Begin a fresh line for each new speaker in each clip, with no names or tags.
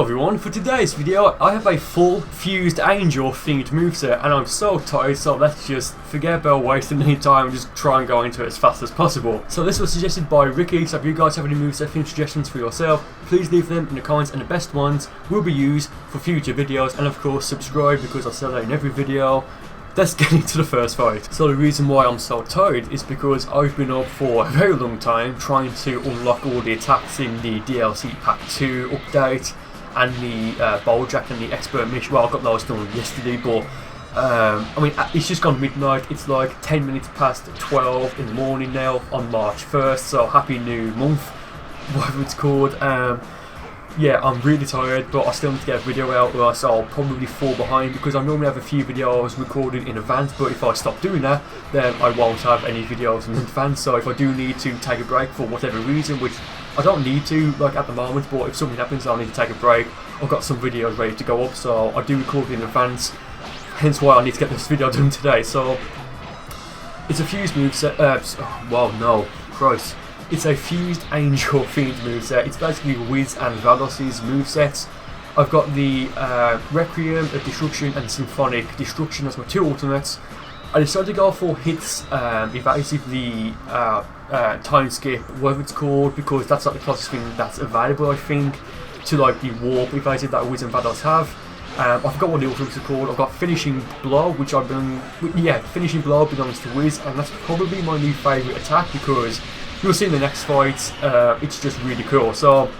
everyone, for today's video I have a full fused angel themed moveset and I'm so tired, so let's just forget about wasting any time and just try and go into it as fast as possible. So this was suggested by Ricky, so if you guys have any moveset theme suggestions for yourself, please leave them in the comments and the best ones will be used for future videos, and of course subscribe because I say that in every video. Let's get into the first fight. So the reason why I'm so tired is because I've been up for a very long time trying to unlock all the attacks in the DLC Pack 2 update and the Bojack and the Expert Mission. Well, I got those done yesterday, but I mean, it's just gone midnight. It's like 10 minutes past 12 in the morning now on March 1st, so happy new month, whatever it's called. Yeah, I'm really tired, but I still need to get a video out, or else I'll probably fall behind because I normally have a few videos recorded in advance, but if I stop doing that, then I won't have any videos in advance. So if I do need to take a break for whatever reason, which I don't need to like at the moment, but if something happens I'll need to take a break, I've got some videos ready to go up, so I do record in advance, hence why I need to get this video done today. So it's a fused moveset, well no, Christ. It's a fused angel themed moveset. It's basically Whis and Vados' movesets. I've got the Requiem, Destruction and Symphonic Destruction as my two ultimates. I decided to go for hits, evasively time skip, whatever it's called, because that's like the closest thing that's available, I think, to like the warp evasive that Whis and Vados have. I forgot what the ultimates are called. I've got Finishing Blow, which I've been, yeah, Finishing Blow belongs to Whis, and that's probably my new favourite attack because you'll see in the next fight, it's just really cool. So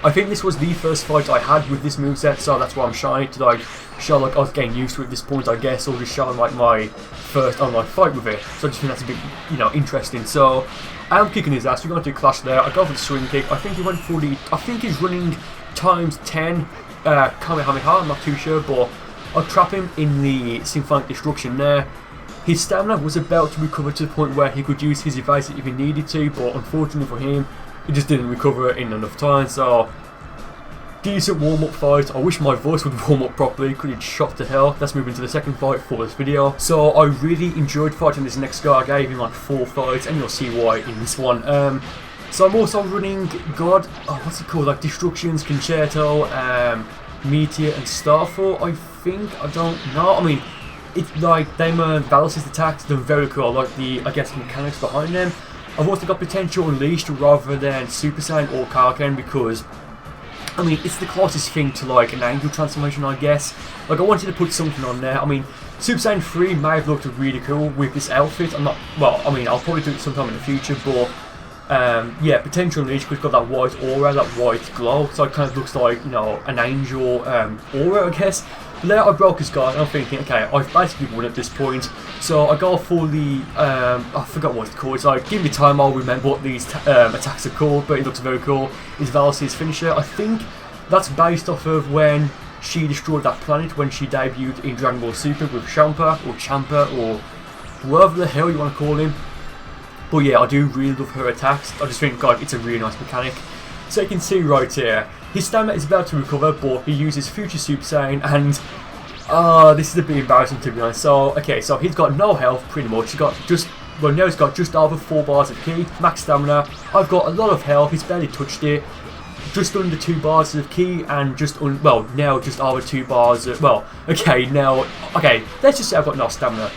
I think this was the first fight I had with this moveset, so that's why I'm showing to like show like I was getting used to it at this point, I guess, or just showing like my first online fight with it. So I just think that's a bit, you know, interesting. So I'm kicking his ass. We're going to do a clash there. I go for the swing kick. I think he went for the, I think he's running times 10 Kamehameha. I'm not too sure, but I'll trap him in the Symphonic Destruction there. His stamina was about to recover to the point where he could use his evasive if he needed to, but unfortunately for him, he just didn't recover in enough time. So decent warm-up fight. I wish my voice would warm up properly because it's shot to hell. Let's move into the second fight for this video. So I really enjoyed fighting this next guy. I gave him like 4 fights, and you'll see why in this one. So I'm also running what's it called? Like Destructions, Concerto, Meteor, and Starfall. I think, I don't know. I mean, it's like them Vados' attacks, they're very cool. I like the, I guess, mechanics behind them. I've also got Potential Unleashed rather than Super Saiyan or Kaioken because, I mean, it's the closest thing to like an angel transformation, I guess. Like I wanted to put something on there. I mean, Super Saiyan 3 may have looked really cool with this outfit. I'm not, well, I mean, I'll probably do it sometime in the future, but yeah, Potential Unleashed because it's got that white aura, that white glow, so it kind of looks like, you know, an angel aura, I guess. But there I broke his guard and I'm thinking, okay, I've basically won at this point. So I go for the, I forgot what it's called. It's like, give me time, I'll remember what these attacks are called, but it looks very cool. It's Vados' finisher. I think that's based off of when she destroyed that planet when she debuted in Dragon Ball Super with Champa, or whatever the hell you want to call him. But yeah, I do really love her attacks. I just think, God, it's a really nice mechanic. So you can see right here, his stamina is about to recover, but he uses Future Super Saiyan, and this is a bit embarrassing to be honest. So, okay, so he's got no health pretty much. He's got just, well, now he's got just over 4 bars of ki, max stamina. I've got a lot of health, he's barely touched it. Just under 2 bars of ki, and just, well, now just over 2 bars of, well, okay, now, okay, let's just say I've got no stamina.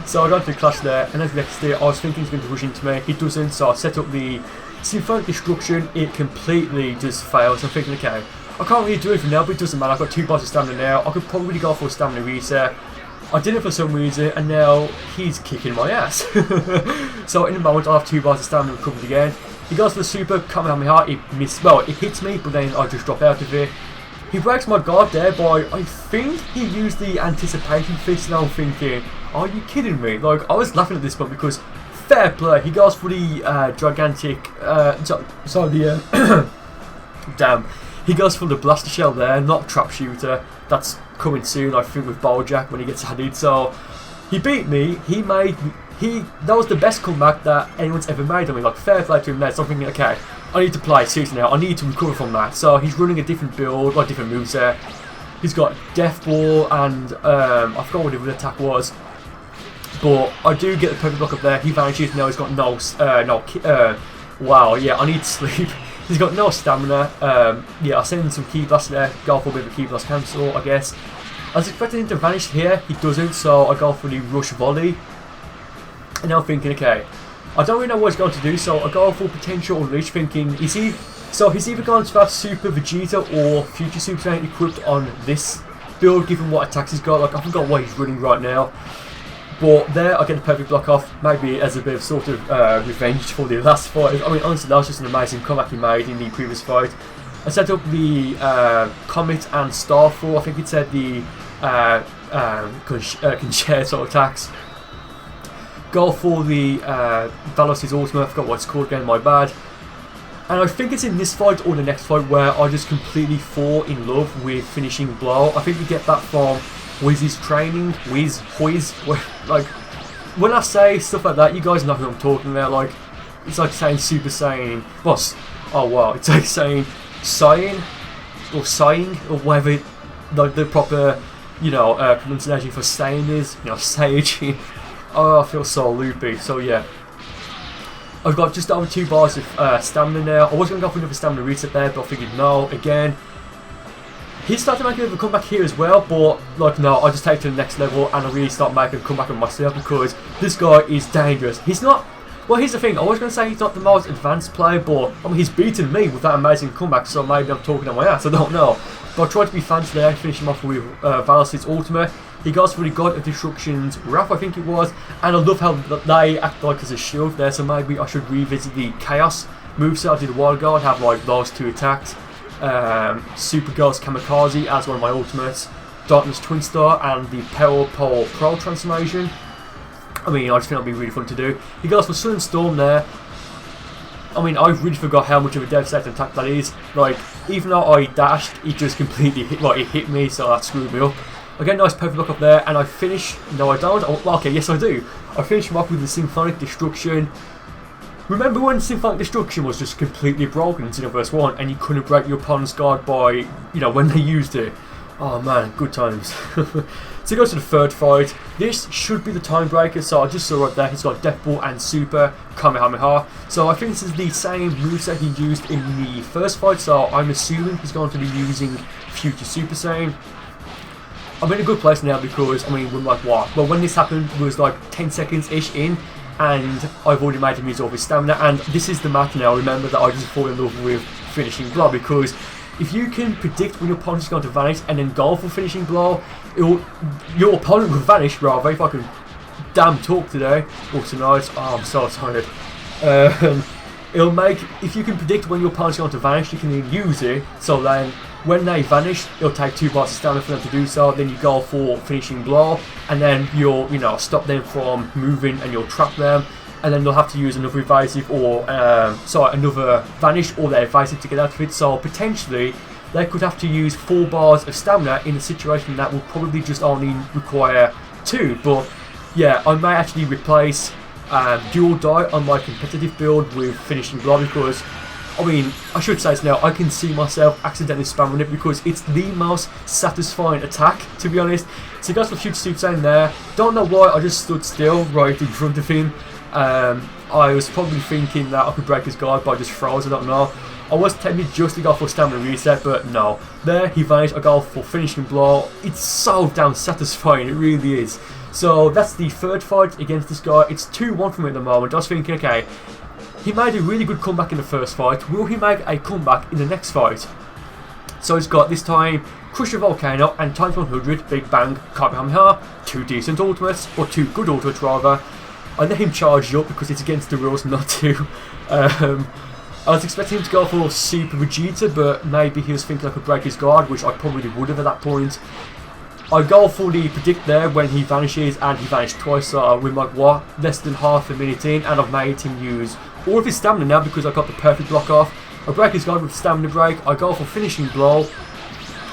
So I got into the clash there, and as next day I was thinking he's going to rush into me. He doesn't, so I set up the Symphonic Destruction. It completely just fails. I'm thinking, okay, I can't really do anything now, but it doesn't matter. I've got 2 bars of stamina now. I could probably go for a stamina reset. I did it for some reason, and now he's kicking my ass. So in a moment, I'll have 2 bars of stamina recovered again. He goes for the super Kamehameha. It missed. Well, it hits me, but then I just drop out of it. He breaks my guard there by, I think he used the Anticipation Fist, and I'm thinking, are you kidding me? Like, I was laughing at this point because, fair play, he goes for the gigantic, damn, he goes for the Blaster Shell there, not Trap Shooter. That's coming soon, I think, with Bojack when he gets added. So, he beat me, that was the best comeback that anyone's ever made. I mean, like, fair play to him there. So I'm thinking, okay, I need to play seriously now. I need to recover from that. So he's running a different build, like different moveset. He's got Death Ball and I forgot what the other attack was. But I do get the perfect block up there. He vanishes. Now he's got no, wow, yeah, I need sleep. He's got no stamina. Yeah, I sent him some key blast there. Go for a bit of a key blast cancel, I guess. I was expecting him to vanish here. He doesn't, so I go for the rush volley. And now I'm thinking, okay, I don't really know what he's going to do, so I go for potential unleash, thinking, is he? So he's either going to have Super Vegeta or Future Super Saiyan equipped on this build, given what attacks he's got. Like, I forgot what he's running right now. But there, I get a perfect block off, maybe as a bit of sort of revenge for the last fight. I mean, honestly, that was just an amazing comeback he made in the previous fight. I set up the Comet and Starfall. I think it said the concerto attacks. Go for the Vados' ultimate. I forgot what it's called again, my bad. And I think it's in this fight or the next fight where I just completely fall in love with finishing blow. I think we get that from Whis' training. Whis. Like, when I say stuff like that, you guys know who I'm talking about. Like, it's like saying Super Saiyan. Boss. Oh wow, it's like saying Saiyan or Saiyan or whatever, like the proper, you know, pronunciation for Saiyan is. You know, Sage. Oh, I feel so loopy. So yeah, I've got just over 2 bars of stamina now. I was going to go for another stamina reset there, but I figured no. Again, he's starting to make a bit of a comeback here as well, but like no, I just take it to the next level and I really start making a comeback on myself because this guy is dangerous. He's not. Well, here's the thing. I was going to say he's not the most advanced player, but I mean he's beaten me with that amazing comeback, so maybe I'm talking on my ass. I don't know. But I tried to be fancy there, finish him off with Vados' ultimate. He goes for the God of Destruction's Wrath, I think it was, and I love how they act like as a shield there, so maybe I should revisit the Chaos moveset I did a while ago and have like those 2 attacks. Super Ghost Kamikaze as one of my ultimates, Darkness Twin Star, and the Power Pole Pro transformation. I mean, I just think that'd be really fun to do. He goes for Sun Storm there. I mean, I really forgot how much of a devastating attack that is. Like, even though I dashed, it just completely hit, like, it hit me, so that screwed me up. I get a nice perfect block up there, and I finish. No, I don't. Oh, okay, yes, I do. I finish him off with the Symphonic Destruction. Remember when Symphonic Destruction was just completely broken in Xenoverse 1, and you couldn't break your opponent's guard by, you know, when they used it? Oh man, good times. So he goes to the 3rd fight. This should be the time breaker, so I just saw right there, he's got Death Ball and Super Kamehameha. So I think this is the same moveset he used in the 1st fight, so I'm assuming he's going to be using Future Super Saiyan. I'm in a good place now because, I mean, we're like, what? Well, when this happened, it was like 10 seconds-ish in, and I've already made him use all his stamina, and this is the match now. Remember that I just fall in love with finishing blow, because if you can predict when your opponent is going to vanish and then go for finishing blow, your opponent will vanish, rather, if I can damn talk today, or tonight. Oh, I'm so tired. It'll make, if you can predict when your opponent's going to vanish, you can then use it, so then when they vanish, it'll take 2 bars of stamina for them to do so. Then you go for finishing blow, and then you'll, you know, stop them from moving, and you'll trap them, and then they'll have to use another evasive or another vanish or their evasive to get out of it. So potentially they could have to use 4 bars of stamina in a situation that will probably just only require 2. But yeah, I may actually replace dual die on my competitive build with finishing blow, because I mean, I should say this now, I can see myself accidentally spamming it because it's the most satisfying attack, to be honest. So he goes for Future Super Saiyan there. Don't know why I just stood still right in front of him. I was probably thinking that I could break his guard, but I just froze, I don't know. I was tempted just to go for stamina reset, but no. There, he vanished, I go for finishing blow. It's so damn satisfying, it really is. So that's the 3rd fight against this guy. It's 2-1 for me at the moment. I was thinking, okay, he made a really good comeback in the 1st fight. Will he make a comeback in the next fight? So he's got this time Crush the Volcano and times 100 Big Bang Kamehameha. 2 decent ultimates, or 2 good ultimates rather. I let him charge up because it's against the rules not to. I was expecting him to go for Super Vegeta, but maybe he was thinking I could break his guard, which I probably would have at that point. I go for the predict there when he vanishes, and he vanished twice, so we're like, what? Less than half a minute in, and I've made him use all of his stamina now because I got the perfect block off. I break his guard with stamina break, I go for finishing blow,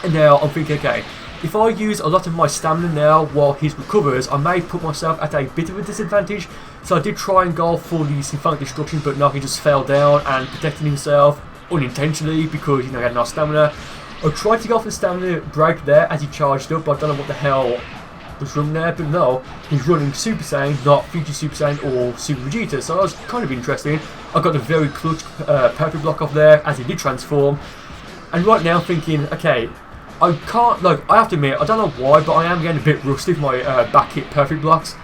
and now I'm thinking, okay, if I use a lot of my stamina now while he recovers, I may put myself at a bit of a disadvantage. So I did try and go for the Symphonic Destruction, but no, he just fell down and protected himself unintentionally because, you know, he had no stamina. I tried to go for the stamina break there as he charged up, but I don't know what the hell was running there, but no, he's running Super Saiyan, not Future Super Saiyan or Super Vegeta, so that was kind of interesting. I got a very clutch perfect block off there as he did transform, and right now I'm thinking, okay, I can't, like, I have to admit, I don't know why, but I am getting a bit rusty with my back hit perfect blocks.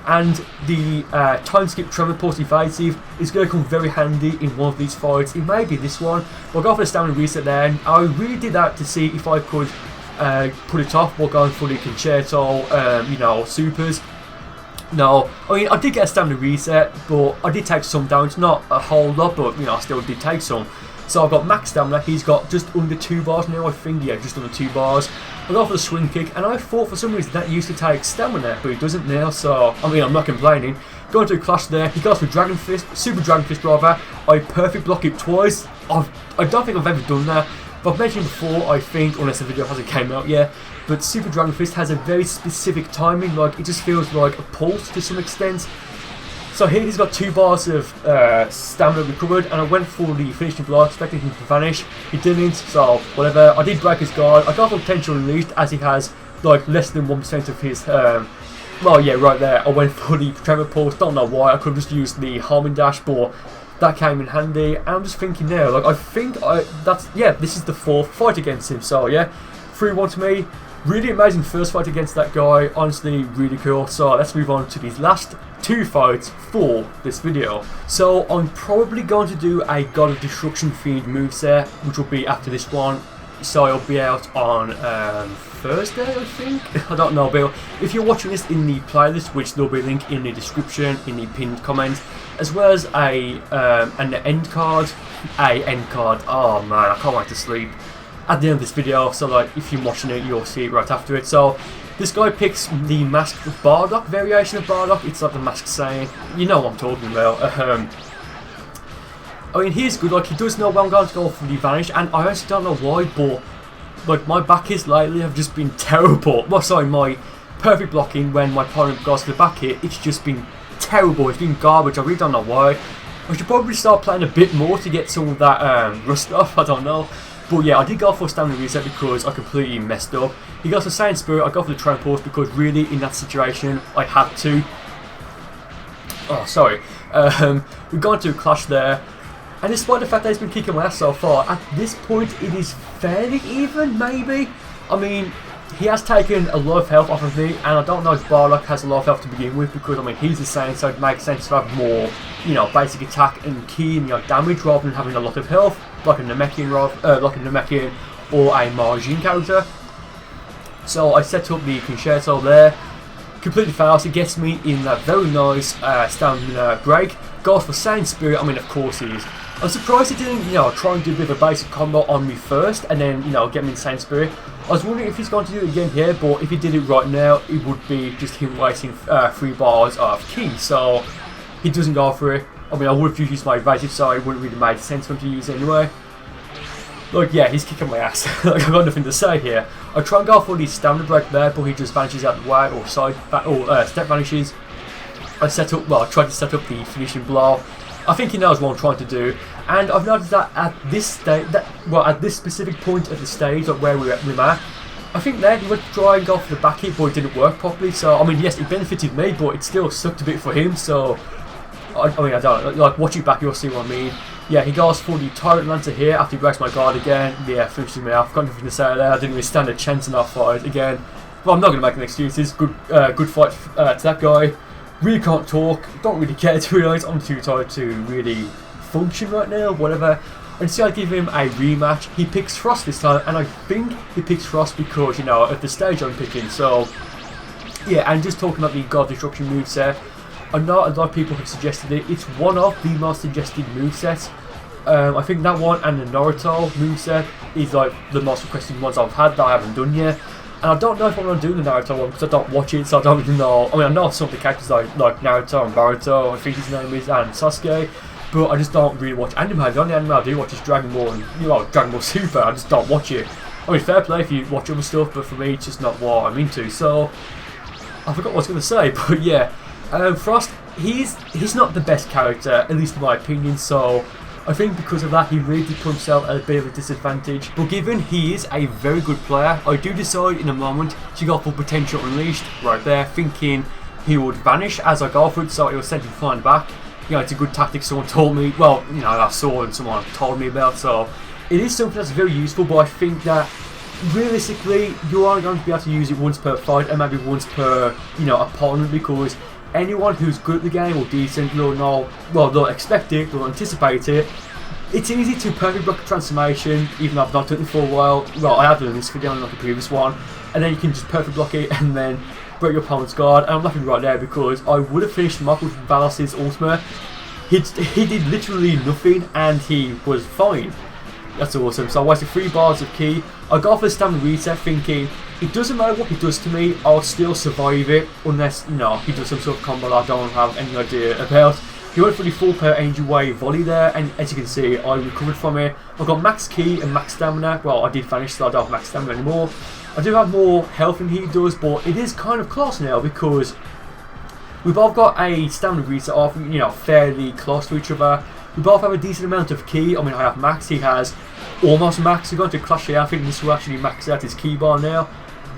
And the time skip tremor pulse evasive is going to come very handy in one of these fights. It may be this one, but I'll go for the stamina reset there. And I really did that to see if I could put it off while going for the concerto, you know, supers. No, I mean, I did get a stamina reset, but I did take some damage. Not a whole lot, but, you know, I still did take some. So I've got max stamina, he's got just under 2 bars now, I think, yeah, just under 2 bars. I go for the swing kick, and I thought for some reason that used to take stamina, but it doesn't now, so, I mean, I'm not complaining. Going to a clash there, he goes for Dragon Fist, Super Dragon Fist rather. I perfect block it twice. I don't think I've ever done that, but I've mentioned before, I think, unless the video hasn't came out yet, but Super Dragon Fist has a very specific timing, like, it just feels like a pulse to some extent. So here he's got 2 bars of stamina recovered, and I went for the finishing blow, expecting him to vanish. He didn't, so whatever. I did break his guard. I got for potential unleashed as he has like less than 1% of his. Well, yeah, right there. I went for the tremor pulse. Don't know why. I could have just used the homing dash, but that came in handy. And I'm just thinking now, like I think this is the 4th fight against him. So yeah, 3-1 to me. Really amazing first fight against that guy, honestly really cool. So let's move on to these last 2 fights for this video. So I'm probably going to do a God of Destruction themed moveset, which will be after this one. So it'll be out on Thursday, I think. I don't know, but if you're watching this in the playlist, which there'll be a link in the description, in the pinned comment, as well as an end card. Oh man, I can't wait to sleep. At the end of this video, so like if you're watching it, you'll see it right after it. So this guy picks the masked Bardock variation of Bardock. It's like the masked Saiyan. You know what I'm talking about. I mean, he's good. Like he does know when I'm going to go for the vanish, and I actually don't know why, but like my back hits lately have just been terrible. Well, sorry, my perfect blocking when my opponent goes for the back hit, it's just been terrible. It's been garbage. I really don't know why. I should probably start playing a bit more to get some of that rust off. I don't know. But yeah, I did go for stamina reset because I completely messed up. He goes for Saiyan Spirit, I go for the Tremor Pulse because really in that situation I had to. Oh, sorry. We've gone to a clash there. And despite the fact that he's been kicking my ass so far, at this point it is fairly even, maybe? I mean, he has taken a lot of health off of me, and I don't know if Bardock has a lot of health to begin with because, I mean, he's the Saiyan, so it makes sense to have more, you know, basic attack and key and, you know, damage rather than having a lot of health, like a Namekian or a Margin character. So I set up the Concerto there, completely fails, it gets me in that very nice stamina break, goes for Saiyan Spirit, I mean, of course he is. I'm surprised he didn't, you know, try and do a bit of a basic combo on me first and then, you know, get me in Saiyan Spirit. I was wondering if he's going to do it again here, but if he did it right now, it would be just him wasting 3 bars of key, so he doesn't go for it. I mean, I would have used my evasive, so it wouldn't really make sense for him to use it anyway. Like, yeah, he's kicking my ass. Like, I've got nothing to say here. I try and go for the stamina break there, but he just vanishes out the way, or step vanishes. I tried to set up the finishing blow. I think he knows what I'm trying to do, and I've noticed that at this stage, at this specific point of the stage, like where we're at, I think there he went to try and go for the back hit, but it didn't work properly. So I mean, yes, it benefited me, but it still sucked a bit for him. So I mean, I don't like watch it back, you'll see what I mean. Yeah, he goes for the Tyrant Lancer here after he breaks my guard again. Yeah, finishing me off. Got nothing to say there. I didn't really stand a chance in that fight again. Well, I'm not going to make any excuses. Good fight to that guy. Really can't talk, don't really care to be honest, I'm too tired to really function right now, whatever. And so I give him a rematch. He picks Frost this time, and I think he picks Frost because, you know, of the stage I'm picking. So, yeah, and just talking about the God Destruction moveset, I know a lot of people have suggested it. It's one of the most suggested movesets. I think that one and the Naruto moveset is like the most requested ones I've had that I haven't done yet. And I don't know if I'm going to do the Naruto one because I don't watch it, so I don't even know. I mean, I know some of the characters like Naruto and Boruto, I think his name is, and Sasuke, but I just don't really watch anime. The only anime I do watch is Dragon Ball and, you know, Dragon Ball Super. I just don't watch it. I mean, fair play if you watch other stuff, but for me, it's just not what I'm into. So, I forgot what I was going to say, but yeah. Frost, he's not the best character, at least in my opinion, so I think because of that he really did put himself at a bit of a disadvantage. But given he is a very good player, I do decide in a moment to go for Potential Unleashed right there, thinking he would vanish as I go for it, so it was sent him flying back. You know, it's a good tactic someone told me, well, you know, I saw and someone told me about, so it is something that's very useful, but I think that realistically you are going to be able to use it once per fight and maybe once per, you know, opponent, because anyone who's good at the game or decent will know, well, they'll expect it, they'll anticipate it. It's easy to perfect block a transformation, even though I've not done it for a while. Well, I have done this video, not the previous one, and then you can just perfect block it and then break your opponent's guard. And I'm laughing right there because I would have finished him off with Vados' ultimate. He did literally nothing and he was fine. That's awesome. So I wasted 3 bars of ki. I got for the stamina reset thinking, it doesn't matter what he does to me, I'll still survive it unless, you know, he does some sort of combo that I don't have any idea about. He went for the full pair Angel Wave volley there, and as you can see, I recovered from it. I got max ki and max stamina. Well, I did vanish, so I don't have max stamina anymore. I do have more health than he does, but it is kind of close now because we both got a stamina reset off, you know, fairly close to each other. We both have a decent amount of ki. I mean, I have max, he has almost max. We're going to clash here. I think this will actually max out his ki bar now.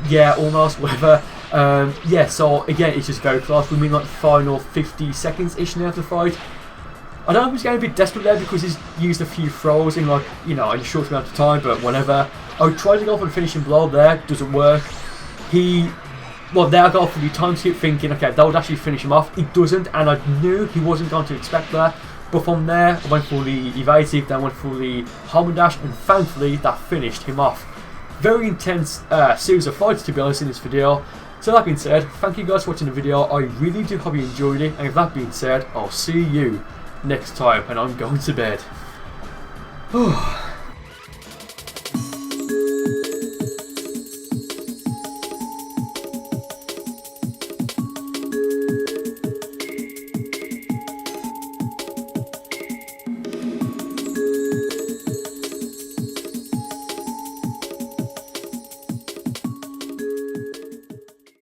Yeah, almost, whatever. Yeah, so again, it's just very close. We mean like the final 50 seconds-ish now of the fight. I don't know if he's getting a bit desperate there because he's used a few throws in like, you know, in a short amount of time, but whatever. I tried to go for the finishing blow there, doesn't work. Well, there I got for the time skip thinking, okay, that would actually finish him off. It doesn't, and I knew he wasn't going to expect that. But from there, I went for the evasive, then went for the Harmon Dash, and thankfully that finished him off. Very intense series of fights, to be honest, in this video. So that being said, thank you guys for watching the video. I really do hope you enjoyed it, and with that being said, I'll see you next time, and I'm going to bed.